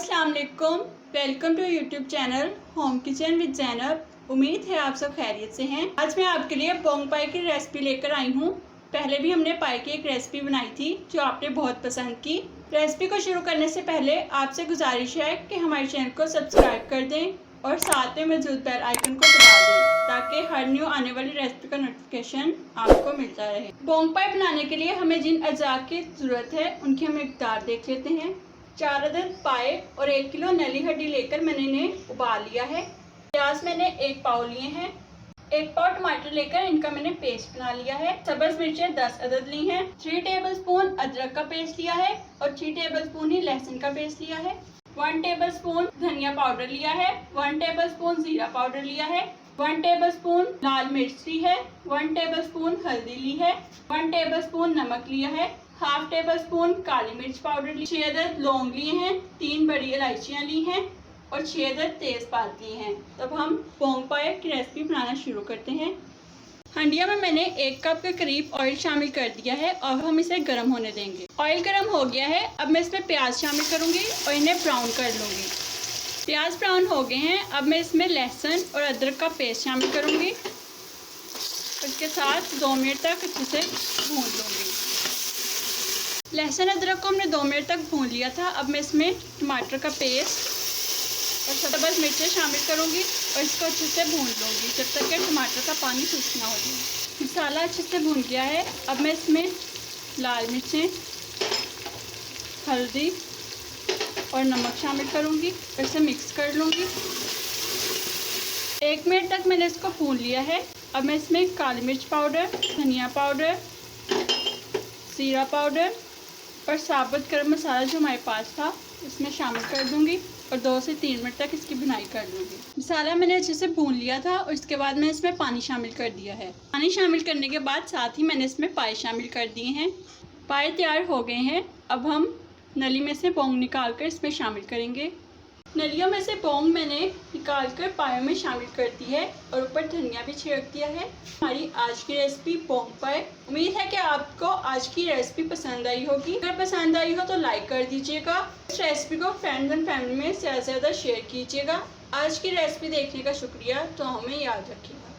अस्सलाम वालेकुम। Welcome to YouTube channel home kitchen with Zainab. उम्मीद है आप सब खैरियत से हैं। आज मैं आपके लिए पोंग पाई की रेसिपी लेकर आई हूँ। पहले भी हमने पाई की एक रेसिपी बनाई थी जो आपने बहुत पसंद की। रेसिपी को शुरू करने से पहले आपसे गुजारिश है कि हमारे चैनल को सब्सक्राइब कर दें और साथ में मौजूद बेल आइकन को दबा दें ताकि हर न्यू आने वाली रेसिपी का नोटिफिकेशन आपको मिलता रहे। पोंग पाई बनाने के लिए हमें जिन अज्जा की ज़रूरत है उनकी हम मिकदार देख लेते हैं। 4 अदद पाए और 1 किलो नली हड्डी लेकर मैंने इन्हें उबाल लिया है। प्याज मैंने 1 पाव लिए हैं। 1 पाव टमाटर लेकर इनका मैंने पेस्ट बना लिया है। सब्ज़ मिर्चें 10 अदद ली हैं। 3 टेबलस्पून अदरक का पेस्ट लिया है और 3 टेबलस्पून ही लहसुन का पेस्ट लिया है। 1 टेबलस्पून धनिया पाउडर लिया है। 1 टेबलस्पून जीरा पाउडर लिया है। 1 टेबलस्पून लाल मिर्च ली है। 1 टेबलस्पून हल्दी ली है। 1 टेबलस्पून नमक लिया है। हाफ टेबल स्पून काली मिर्च पाउडर ली। 6 अदद लौंग लिए हैं। 3 बड़ी इलायचियाँ ली हैं और 6 अदद तेज़पात लिए हैं। तब हम पोंग पाई की रेसिपी बनाना शुरू करते हैं। हंडिया में मैंने 1 कप के करीब ऑयल शामिल कर दिया है और हम इसे गर्म होने देंगे। ऑयल गर्म हो गया है। अब मैं इसमें प्याज शामिल करूँगी और इन्हें ब्राउन कर लूँगी। प्याज ब्राउन हो गए हैं। अब मैं इसमें लहसुन और अदरक का पेस्ट शामिल करूँगी। उसके साथ 2 मिनट तक अच्छे से भून लूँगी। लहसुन अदरक को हमने 2 मिनट तक भून लिया था। अब मैं इसमें टमाटर का पेस्ट और सब्ज़ मिर्चें शामिल करूँगी और इसको अच्छे से भून लूँगी जब तक कि टमाटर का पानी सूख ना हो जाए। मसाला अच्छे से भून गया है। अब मैं इसमें लाल मिर्चें, हल्दी और नमक शामिल करूँगी और इसे मिक्स कर लूँगी। 1 मिनट तक मैंने इसको भून लिया है। अब मैं इसमें काली मिर्च पाउडर, धनिया पाउडर, जीरा पाउडर और साबुत गरम मसाला जो हमारे पास था इसमें शामिल कर दूंगी और 2 से 3 मिनट तक इसकी भुनाई कर लूँगी। मसाला मैंने अच्छे से भून लिया था और इसके बाद मैंने इसमें पानी शामिल कर दिया है। पानी शामिल करने के बाद साथ ही मैंने इसमें पाए शामिल कर दिए हैं। पाए तैयार हो गए हैं। अब हम नली में से पोंग निकाल कर इसमें शामिल करेंगे। नलियों में से पोंग मैंने निकाल कर पायों में शामिल कर दी है और ऊपर धनिया भी छिड़क दिया है। हमारी आज की रेसिपी पोंग पाई। उम्मीद है कि आपको आज की रेसिपी पसंद आई होगी। अगर पसंद आई हो तो लाइक कर दीजिएगा। इस रेसिपी को फ्रेंड्स एंड फैमिली में ज़्यादा से ज़्यादा शेयर कीजिएगा। आज की रेसिपी देखने का शुक्रिया। तो हमें याद रखिएगा।